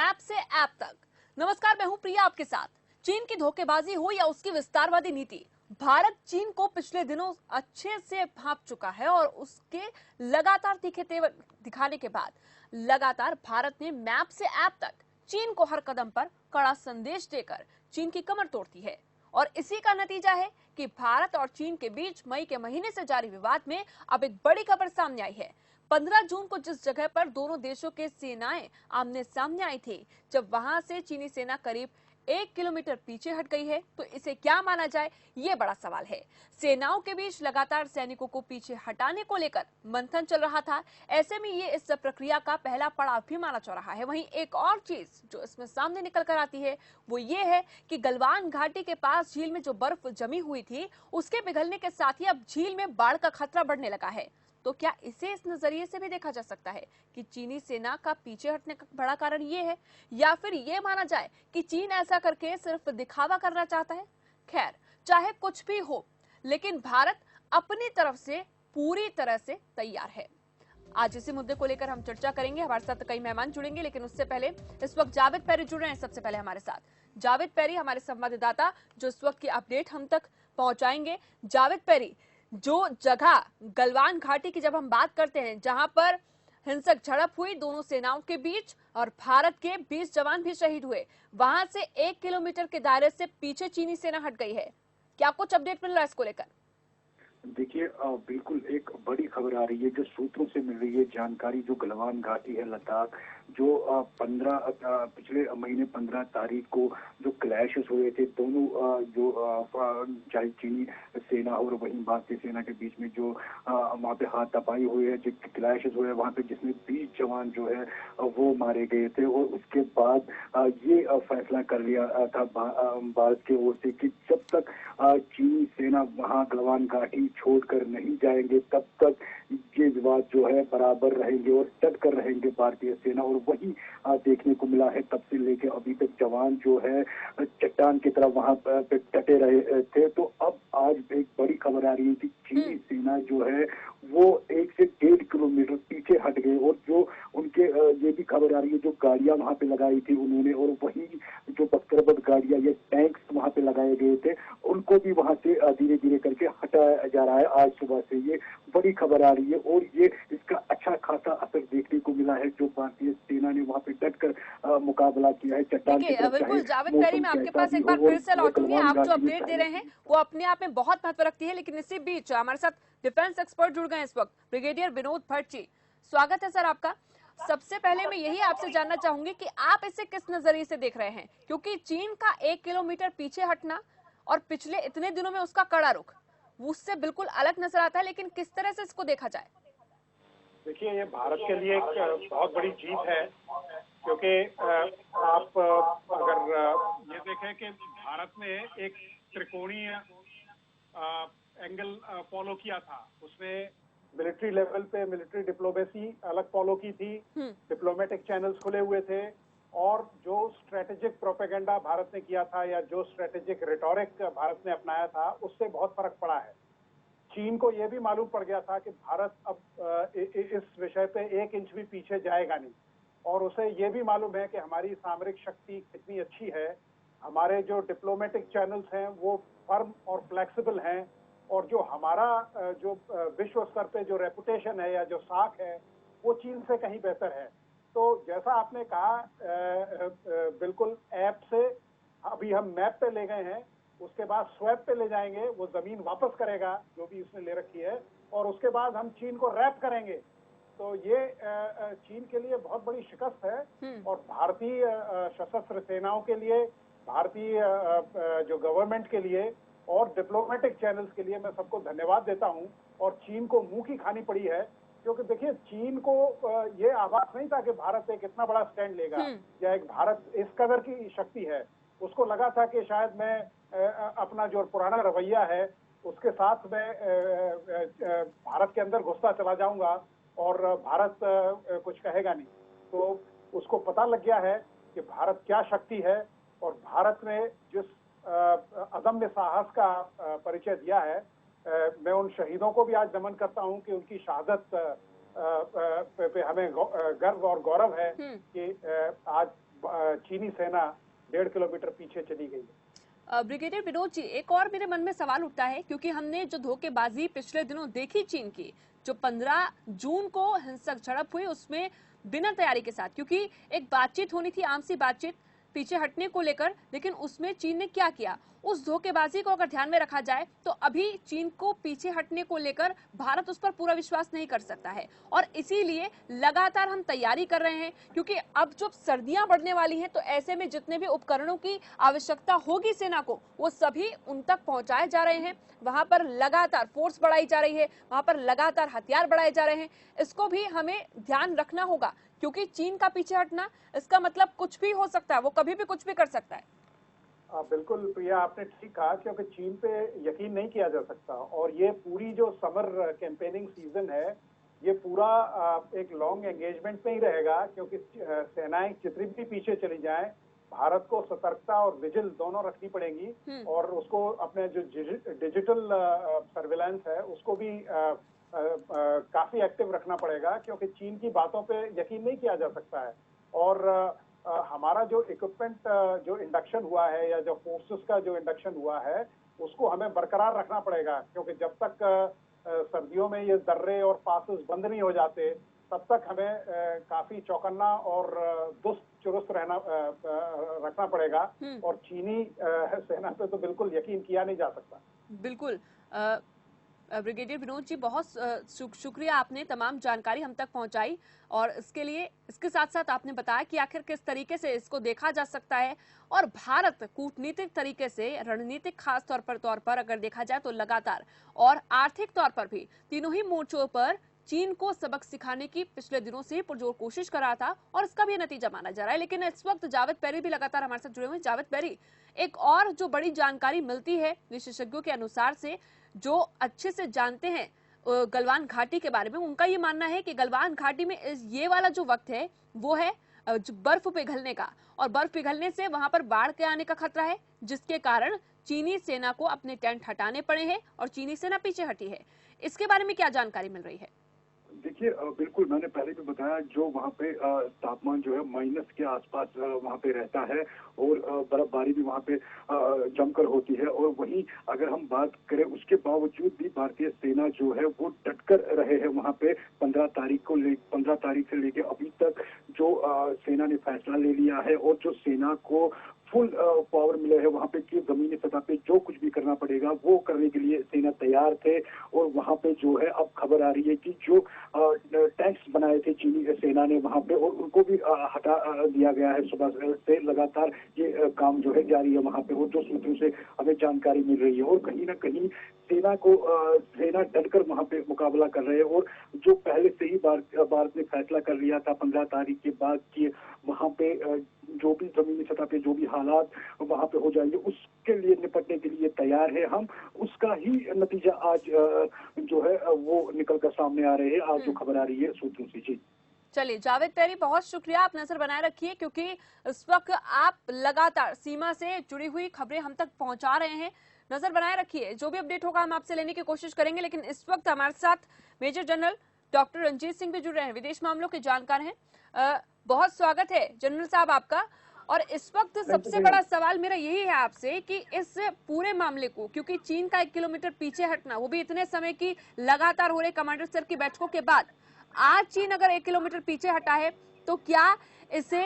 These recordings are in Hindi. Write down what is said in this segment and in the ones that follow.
मैप से ऐप तक। नमस्कार, मैं हूं प्रिया आपके साथ। चीन की धोखेबाजी हो या उसकी विस्तारवादी नीति, भारत चीन को पिछले दिनों अच्छे से भांप चुका है और उसके लगातार तीखे तेवर दिखाने के बाद लगातार भारत ने मैप से ऐप तक चीन को हर कदम पर कड़ा संदेश देकर चीन की कमर तोड़ती है। और इसी का नतीजा है कि भारत और चीन के बीच मई के महीने से जारी विवाद में अब एक बड़ी खबर सामने आई है। 15 जून को जिस जगह पर दोनों देशों के सेनाएं आमने सामने आई थी, जब वहां से चीनी सेना करीब 1 किलोमीटर पीछे हट गई है, तो इसे क्या माना जाए, ये बड़ा सवाल है। सेनाओं के बीच लगातार सैनिकों को पीछे हटाने को लेकर मंथन चल रहा था। ऐसे में ये इस प्रक्रिया का पहला पड़ाव भी माना जा रहा है। वहीं एक और चीज जो इसमें सामने निकल कर आती है वो ये है कि गलवान घाटी के पास झील में जो बर्फ जमी हुई थी, उसके पिघलने के साथ ही अब झील में बाढ़ का खतरा बढ़ने लगा है। तो क्या इसे इस नजरिए से भी देखा जा सकता है कि चीनी सेना का पीछे हटने का बड़ा कारण ये है, या फिर ये माना जाए कि चीन ऐसा करके सिर्फ दिखावा करना चाहता है? खैर, चाहे कुछ भी हो, लेकिन भारत अपनी तरफ से पूरी तरह से तैयार है। आज इसी मुद्दे को लेकर हम चर्चा करेंगे। हमारे साथ कई मेहमान जुड़ेंगे, लेकिन उससे पहले इस वक्त जावेद पैरी जुड़ रहे हैं सबसे पहले हमारे साथ। जावेद पैरी हमारे संवाददाता जो इस वक्त की अपडेट हम तक पहुंचाएंगे। जावेद पैरी, जो जगह गलवान घाटी की जब हम बात करते हैं, जहां पर हिंसक झड़प हुई दोनों सेनाओं के बीच और भारत के 20 जवान भी शहीद हुए, वहां से 1 किलोमीटर के दायरे से पीछे चीनी सेना हट गई है। क्या कुछ अपडेट मिल रहा है इसको लेकर? देखिए, बिल्कुल एक बड़ी खबर आ रही है जो सूत्रों से मिल रही है जानकारी। जो गलवान घाटी है लद्दाख, जो 15 पिछले महीने 15 तारीख को जो क्लैशेस हुए थे दोनों जो चाहे चीनी सेना और वहीं भारतीय सेना के बीच में जो वहाँ पे हाथापाई हुई है, जो क्लैशेस हुए वहाँ पे, जिसमें 20 जवान जो है वो मारे गए थे। और उसके बाद ये फैसला कर लिया था भारत की ओर से कि जब तक चीनी सेना वहाँ गलवान घाटी छोड़कर नहीं जाएंगे तब तक ये विवाद जो है बराबर रहेंगे और डट कर रहेंगे भारतीय सेना। और वही देखने को मिला है, तब से लेकर अभी तक जवान जो है चट्टान की तरफ वहां पे डटे रहे थे। तो अब आज एक बड़ी खबर आ रही है कि चीनी सेना जो है वो 1 से 1.5 किलोमीटर पीछे हट गए। और जो उनके ये भी खबर आ रही है जो गाड़ियां वहां पे लगाई थी उन्होंने, और वही जो बख्तरबंद गाड़ियां या टैंक्स वहां पे लगाए गए थे, उनको भी वहां से धीरे धीरे करके हटाया जा रहा है। आज सुबह से ये बड़ी खबर आ रही है और ये इसका अच्छा खासा असर देखने को मिला है। जो भारतीय सेना ने वहां पे डटकर मुकाबला किया है चट्टान की तरफ। बिल्कुल जावेद पैरी, मैं आपके पास एक बार फिर से लौटूंगी। आप जो अपडेट दे रहे हैं वो अपने आप में बहुत महत्व रखती है, लेकिन इसी बीच हमारे साथ डिफेंस एक्सपर्ट जुड़ गए हैं इस वक्त, ब्रिगेडियर विनोद भट्ट जी। स्वागत है सर आपका। सबसे पहले मैं यही आपसे जानना चाहूंगी कि आप इसे किस नजरिए से देख रहे हैं, क्योंकि चीन का 1 किलोमीटर पीछे हटना और पिछले इतने दिनों में उसका कड़ा रुख उससे बिल्कुल अलग नजर आता है, लेकिन किस तरह से इसको देखा जाए? देखिए, ये भारत के लिए एक बहुत बड़ी जीत है, क्योंकि आप अगर ये देखें कि भारत ने एक त्रिकोणीय एंगल फॉलो किया था। उसने मिलिट्री लेवल पे मिलिट्री डिप्लोमेसी अलग फॉलो की थी, डिप्लोमेटिक चैनल्स खुले हुए थे, और जो स्ट्रेटेजिक प्रोपेगेंडा भारत ने किया था या जो स्ट्रेटेजिक रिटोरिक भारत ने अपनाया था, उससे बहुत फर्क पड़ा है। चीन को यह भी मालूम पड़ गया था कि भारत अब इस विषय पे 1 इंच भी पीछे जाएगा नहीं, और उसे यह भी मालूम है कि हमारी सामरिक शक्ति कितनी अच्छी है, हमारे जो डिप्लोमेटिक चैनल्स हैं वो फर्म और फ्लेक्सिबल हैं, और जो हमारा जो विश्व स्तर पे जो रेपुटेशन है या जो साख है वो चीन से कहीं बेहतर है। तो जैसा आपने कहा, बिल्कुल ऐप से अभी हम मैप पे ले गए हैं, उसके बाद स्वैप पे ले जाएंगे, वो जमीन वापस करेगा जो भी उसने ले रखी है, और उसके बाद हम चीन को रैप करेंगे। तो ये चीन के लिए बहुत बड़ी शिकस्त है, और भारतीय सशस्त्र सेनाओं के लिए, भारतीय जो गवर्नमेंट के लिए और डिप्लोमेटिक चैनल्स के लिए मैं सबको धन्यवाद देता हूं। और चीन को मुंह की खानी पड़ी है, क्योंकि देखिए चीन को ये आभास नहीं था कि भारत एक इतना बड़ा स्टैंड लेगा, या एक भारत इस कदर की शक्ति है। उसको लगा था कि शायद मैं अपना जो पुराना रवैया है उसके साथ मैं भारत के अंदर घुसता चला जाऊंगा और भारत कुछ कहेगा नहीं। तो उसको पता लग गया है कि भारत क्या शक्ति है, और भारत ने जिस अदम्य साहस का परिचय दिया है, मैं उन शहीदों को भी आज नमन करता हूं कि उनकी शहादत पे हमें गर्व और गौरव है कि आज चीनी सेना 1.5 किलोमीटर पीछे चली गई है। ब्रिगेडियर विनोद जी, एक और मेरे मन में सवाल उठता है, क्योंकि हमने जो धोखेबाजी पिछले दिनों देखी चीन की, जो 15 जून को हिंसक झड़प हुई उसमें बिना तैयारी के साथ, क्योंकि एक बातचीत होनी थी, आम सी बातचीत पीछे हटने को लेकर, लेकिन उसमें चीन ने क्या किया, उस धोखेबाजी को अगर ध्यान में रखा जाए तो अभी चीन को पीछे हटने को लेकर भारत उस पर पूरा विश्वास नहीं कर सकता है, और इसीलिए लगातार हम तैयारी कर रहे हैं, क्योंकि अब जब सर्दियां बढ़ने वाली हैं तो ऐसे में जितने भी उपकरणों की आवश्यकता होगी सेना को, वो सभी उन तक पहुंचाए जा रहे हैं। वहां पर लगातार फोर्स बढ़ाई जा रही है, वहां पर लगातार हथियार बढ़ाए जा रहे हैं। इसको भी हमें ध्यान रखना होगा, क्योंकि चीन का पीछे हटना इसका मतलब कुछ भी हो सकता है, वो कभी भी कुछ भी कर सकता है। बिल्कुल प्रिया, आपने ठीक कहा, क्योंकि चीन पे यकीन नहीं किया जा सकता, और ये पूरी जो समर कैंपेनिंग सीजन है ये पूरा एक लॉन्ग एंगेजमेंट में ही रहेगा, क्योंकि सेनाएं जितनी भी पीछे चली जाएं, भारत को सतर्कता और विजिल दोनों रखनी पड़ेंगी, और उसको अपने जो डिजिटल सर्विलांस है उसको भी काफी एक्टिव रखना पड़ेगा, क्योंकि चीन की बातों पे यकीन नहीं किया जा सकता है। और हमारा जो इक्विपमेंट जो इंडक्शन हुआ है, या जो फोर्सेस का जो इंडक्शन हुआ है, उसको हमें बरकरार रखना पड़ेगा, क्योंकि जब तक सर्दियों में ये दर्रे और पासेस बंद नहीं हो जाते तब तक हमें काफी चौकन्ना और दुस्त चुरुस्त रखना पड़ेगा, और चीनी सेना पे तो बिल्कुल यकीन किया नहीं जा सकता। बिल्कुल। ब्रिगेडियर विनोद जी, बहुत शुक्रिया, आपने तमाम जानकारी हम तक पहुंचाई, और इसके लिए इसके साथ साथ आपने बताया कि आखिर किस तरीके से इसको देखा जा सकता है, और भारत कूटनीतिक तरीके से, रणनीतिक खास तौर पर अगर देखा जाए तो लगातार, और आर्थिक तौर पर भी, तीनों ही मोर्चों पर चीन को सबक सिखाने की पिछले दिनों से पुरजोर कोशिश कर रहा था, और इसका भी नतीजा माना जा रहा है। लेकिन इस वक्त जावेद पैरी भी लगातार हमारे साथ जुड़े हुए हैं। जावेद पैरी, एक और जो बड़ी जानकारी मिलती है विशेषज्ञों के अनुसार से, जो अच्छे से जानते हैं गलवान घाटी के बारे में, उनका ये मानना है कि गलवान घाटी में ये वाला जो वक्त है वो है बर्फ पिघलने का, और बर्फ पिघलने से वहां पर बाढ़ के आने का खतरा है, जिसके कारण चीनी सेना को अपने टेंट हटाने पड़े हैं और चीनी सेना पीछे हटी है। इसके बारे में क्या जानकारी मिल रही है? देखिए, बिल्कुल मैंने पहले भी बताया, जो वहाँ पे तापमान जो है माइनस के आसपास वहाँ पे रहता है, और बर्फबारी भी वहाँ पे जमकर होती है। और वहीं अगर हम बात करें, उसके बावजूद भी भारतीय सेना जो है वो डटकर रहे हैं वहाँ पे। 15 तारीख से लेके अभी तक जो सेना ने फैसला ले लिया है, और जो सेना को फुल पावर मिले है वहाँ पे कि जमीनी सतह पे जो कुछ भी करना पड़ेगा वो करने के लिए सेना तैयार थे। और वहाँ पे जो है अब खबर आ रही है कि जो टैंक्स बनाए थे चीनी सेना ने वहाँ पे, और उनको भी हटा दिया गया है। सुबह से लगातार ये काम जो है जारी है वहाँ पे, और जो सूत्रों से हमें जानकारी मिल रही है। और कहीं ना कहीं सेना डटकर वहाँ पे मुकाबला कर रहे हैं, और जो पहले से ही भारत ने फैसला कर लिया था 15 तारीख के बाद कि वहाँ पे जो भी जमीनी सतह पे जो भी हालात वहाँ पे हो जाएंगे, उसके लिए निपटने के लिए तैयार है हम। उसका ही नतीजा आज जो है वो निकल कर सामने आ रहे हैं, आज जो खबर आ रही है सूत्रों से। जी चलिए जावेद पैरी, बहुत शुक्रिया, आप नजर बनाए रखिए, क्योंकि इस वक्त आप लगातार सीमा से जुड़ी हुई खबरें हम तक पहुंचा रहे हैं। नजर बनाए रखिए, जो भी अपडेट होगा हम आपसे लेने की कोशिश करेंगे। लेकिन इस वक्त हमारे साथ major general doctor Ranjit Singh भी जुड़ रहे हैं, विदेश मामलों के जानकार हैं। बहुत स्वागत है जनरल साहब आपका। और इस वक्त सबसे बड़ा सवाल मेरा यही है आपसे कि इस पूरे मामले को, क्योंकि चीन का 1 किलोमीटर पीछे हटना, वो भी इतने समय की लगातार हो रहे कमांडर स्तर की बैठकों के बाद, आज चीन अगर 1 किलोमीटर पीछे हटा है तो क्या इसे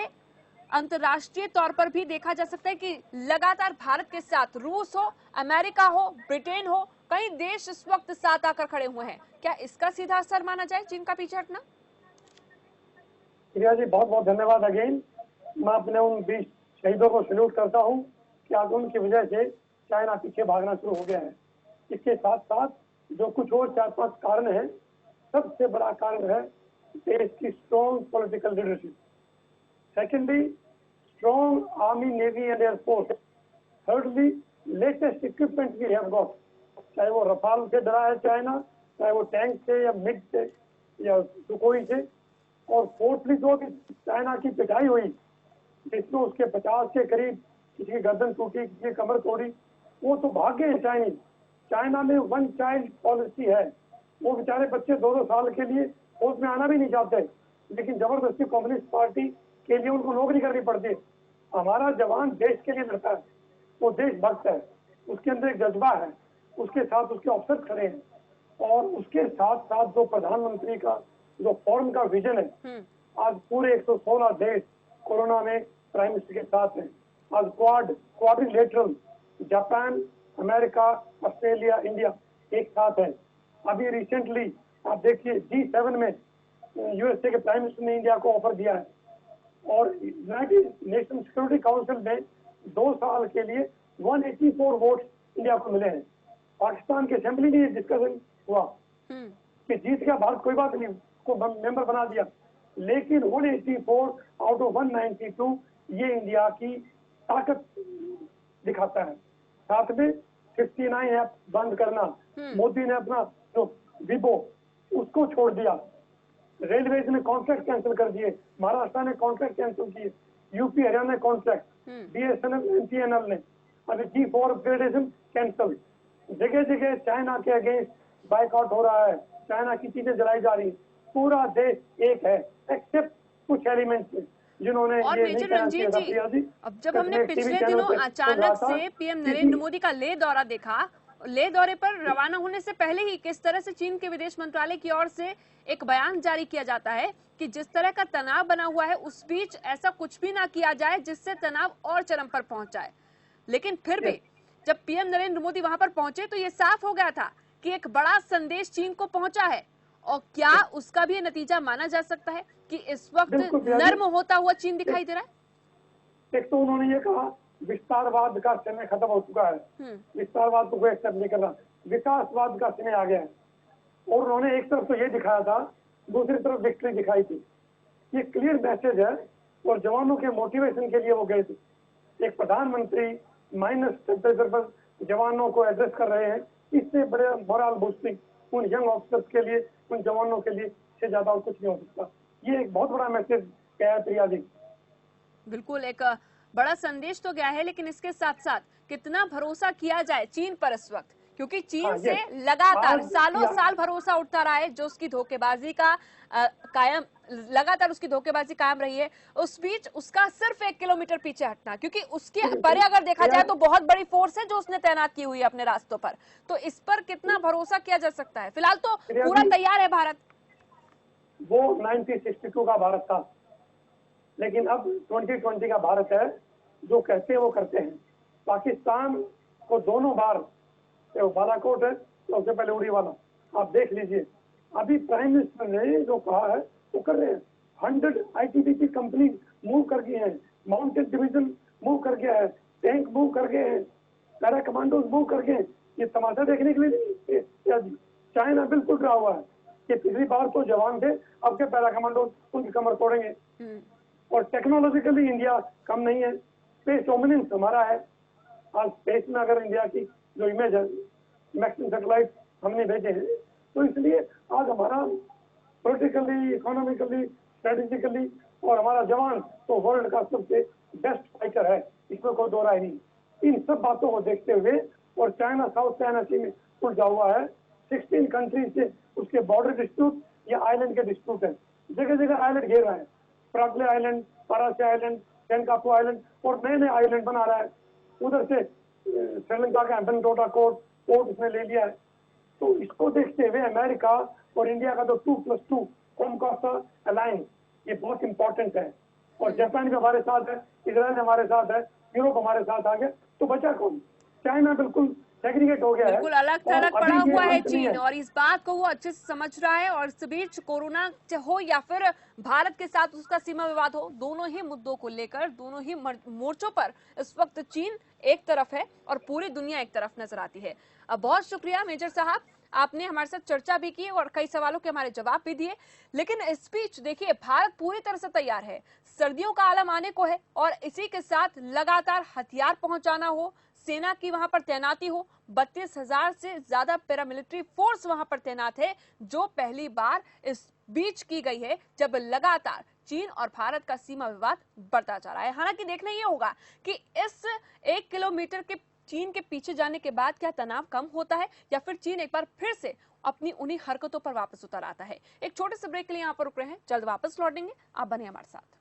अंतर्राष्ट्रीय तौर पर भी देखा जा सकता है कि लगातार भारत के साथ रूस हो, अमेरिका हो, ब्रिटेन हो, कई देश इस वक्त साथ आकर खड़े हुए हैं, क्या इसका सीधा असर माना जाए चीन का पीछे हटना? प्रिया जी, बहुत बहुत धन्यवाद अगेन। मैं अपने उन 20 शहीदों को सैल्यूट करता हूं कि आज उनकी वजह से चाइना पीछे भागना शुरू हो गया है। इसके साथ साथ जो कुछ और 4-5 कारण हैं, सबसे बड़ा कारण है देश की strong political leadership. Secondly, strong army, navy and air force. Thirdly, latest equipment we have got, चाहे वो रफाल से डरा है चाइना, चाहे वो टैंक से या मिग से या सुखोई से। और फोर्थली, जो भी चाइना की पिटाई हुई, जिसमें उसके 50 के करीब किसी की गर्दन टूटी, किसी की कमर तोड़ी, वो तो भाग गए चाइनीज। चाइना में 1 चाइल्ड पॉलिसी है, वो बेचारे बच्चे 2-2 साल के लिए फौज में आना भी नहीं चाहते, लेकिन जबरदस्ती कम्युनिस्ट पार्टी के लिए उनको नौकरी करनी पड़ती है। हमारा जवान देश के लिए लड़ता है, वो देशभक्त है, उसके अंदर एक जज्बा है, उसके साथ उसके अफसर खड़े हैं, और उसके साथ साथ जो प्रधानमंत्री का जो फॉरेन का विजन है, आज पूरे 116 देश कोरोना में प्राइम मिनिस्टर के साथ हैं। आज quadrilateral Japan, America, Australia, India एक साथ है। अभी रिसेंटली आप देखिए G7 में यूएसए के प्राइम मिनिस्टर ने इंडिया को ऑफर दिया है, और यूनाइटेड नेशन सिक्योरिटी काउंसिल में 2 साल के लिए 184 वोट इंडिया को मिले हैं। पाकिस्तान की असेंबली में ये डिस्कशन हुआ कि जीत गया भारत, कोई बात नहीं, को मेंबर बना दिया, लेकिन 184 आउट ऑफ 192 ये इंडिया की ताकत दिखाता है। साथ में 59 ऐप बंद करना, मोदी ने अपना जो विबो उसको छोड़ दिया, रेलवेज ने कॉन्ट्रैक्ट कैंसिल कर दिए, महाराष्ट्र ने कॉन्ट्रैक्ट कैंसिल किए, यूपी हरियाणा ने कॉन्ट्रैक्ट, बीएसएनएल, एमटीएनएल ने, अभी G4 अपग्रेडेशन कैंसिल। जगह जगह चाइना के अगेंस्ट बाइकआउट हो रहा है, चाइना की चीजें जलाई जा रही, पूरा देश एक है एक्सेप्ट कुछ एलिमेंट्स जिन्होंने और ये मेजर नहीं रंजीत जी, अब जब हमने पिछले दिनों अचानक से पीएम नरेंद्र मोदी का लेह दौरा देखा, लेह दौरे पर रवाना होने से पहले ही किस तरह से चीन के विदेश मंत्रालय की ओर से एक बयान जारी किया जाता है कि जिस तरह का तनाव बना हुआ है उस बीच ऐसा कुछ भी ना किया जाए जिससे तनाव और चरम पर पहुंच जाए। लेकिन फिर भी जब पीएम नरेंद्र मोदी वहां पर पहुंचे तो ये साफ हो गया था कि एक बड़ा संदेश चीन को पहुंचा है। और क्या उसका भी नतीजा माना जा सकता है कि इस वक्त नर्म होता हुआ चीन दिखाई दे रहा है? एक तो उन्होंने ये कहा विस्तारवाद का समय खत्म हो चुका है, विस्तारवाद को कोई एक्सेप्ट नहीं करना, विकासवाद का समय आ गया है। और उन्होंने एक तरफ तो ये दिखाया था, दूसरी तरफ विक्ट्री दिखाई थी। ये क्लियर मैसेज है, और जवानों के मोटिवेशन के लिए वो गए थे। एक प्रधानमंत्री माइनस टेम्परेचर पर जवानों को एड्रेस कर रहे हैं, इससे बड़े मोरल बूस्टिंग उन यंग ऑफिसर्स के लिए, उन जवानों के लिए से ज्यादा और कुछ नहीं हो सकता। ये एक बहुत बड़ा मैसेज गया है प्रिया जी। बिल्कुल एक बड़ा संदेश तो गया है, लेकिन इसके साथ साथ कितना भरोसा किया जाए चीन पर इस वक्त, क्योंकि चीन से लगातार सालों साल भरोसा उठता रहा है, जो उसकी धोखेबाजी का कायम लगातार उसकी धोखेबाजी कायम रही है। उस बीच उसका सिर्फ 1 किलोमीटर पीछे हटना, क्योंकि उसके परे अगर देखा जाए तो बहुत बड़ी फोर्स है जो उसने तैनात की हुई है अपने रास्तों पर। तो इस पर कितना भरोसा किया जा सकता है? फिलहाल तो पूरा तैयार है भारत। वो 1962 का भारत था, लेकिन अब 2020 का भारत है। जो कहते हैं वो करते हैं। पाकिस्तान को दोनों बार, बालाकोट है तो उससे पहले उड़ी वाला, आप देख लीजिए। अभी प्राइम मिनिस्टर ने जो कहा है वो कर रहे हैं। 100 आईटीबीपी कंपनी मूव कर गई है, माउंटेन डिवीजन मूव कर गया है, टैंक मूव कर गए हैं, पैरा कमांडोज मूव कर गए। ये तमाशा देखने के लिए नहीं, चाइना बिल्कुल डरा हुआ है कि पिछली बार तो जवान थे, अब के पैरा कमांडोज उनकी कमर तोड़ेंगे। और टेक्नोलॉजिकली इंडिया कम नहीं है, स्पेस डोमिनेंस हमारा है। आज स्पेस में अगर इंडिया की जो इमेज है, मैक्सिमम सैटेलाइट हमने भेजे हैं, तो इसलिए आज हमारा पॉलिटिकली, इकोनॉमिकली, स्ट्रेटेजिकली और हमारा जवान तो वर्ल्ड का सबसे बेस्ट फाइटर है, इसमें कोई दो राय नहीं। इन सब बातों को देखते हुए, और चाइना साउथ चाइना सी में उलझा हुआ है, 16 कंट्रीज से उसके बॉर्डर डिस्प्यूट या आइलैंड के डिस्प्यूट है, जगह जगह आइलैंड घेर रहा है। प्रागले आइलैंड, पराचे आइलैंड, टेनकापू आइलैंड, और नए नए आइलैंड बना रहा है। उधर से श्रीलंका का बेंटोटा पोर्ट उसने ले लिया है। तो इसको देखते हुए अमेरिका और इंडिया का जो 2+2 कॉमकासा अलायंस, ये बहुत इंपॉर्टेंट है। और जापान भी हमारे साथ है, इजराइल हमारे साथ है, यूरोप हमारे साथ आ गया, तो बचा कौन? चाइना बिल्कुल सेग्रीगेट हो गया है, बिल्कुल अलग थलग पड़ा हुआ है चीन, और इस बात को वो अच्छे से समझ रहा है। और इस बीच कोरोना हो या फिर भारत के साथ उसका सीमा विवाद हो, दोनों ही मुद्दों को लेकर दोनों ही मोर्चों पर इस वक्त चीन एक तरफ है और पूरी दुनिया एक तरफ नजर आती है। अब बहुत शुक्रिया मेजर साहब, आपने हमारे साथ चर्चा भी की और कई सवालों के हमारे जवाब भी दिए। लेकिन इस बीच देखिए, भारत पूरी तरह से तैयार है, सर्दियों का आलम आने को है, और इसी के साथ लगातार हथियार पहुंचाना हो, सेना की वहां पर तैनाती हो, 32,000 से ज्यादा पैरामिलिट्री फोर्स वहां पर तैनात है, जो पहली बार इस बीच की गई है जब लगातार चीन और भारत का सीमा विवाद बढ़ता जा रहा है। हालांकि देखना यह होगा कि इस 1 किलोमीटर के चीन के पीछे जाने के बाद क्या तनाव कम होता है, या फिर चीन एक बार फिर से अपनी उन्हीं हरकतों पर वापस उतर आता है। एक छोटे से ब्रेक के लिए यहाँ पर रुक रहे हैं, जल्द वापस लौटेंगे, आप बने हमारे साथ।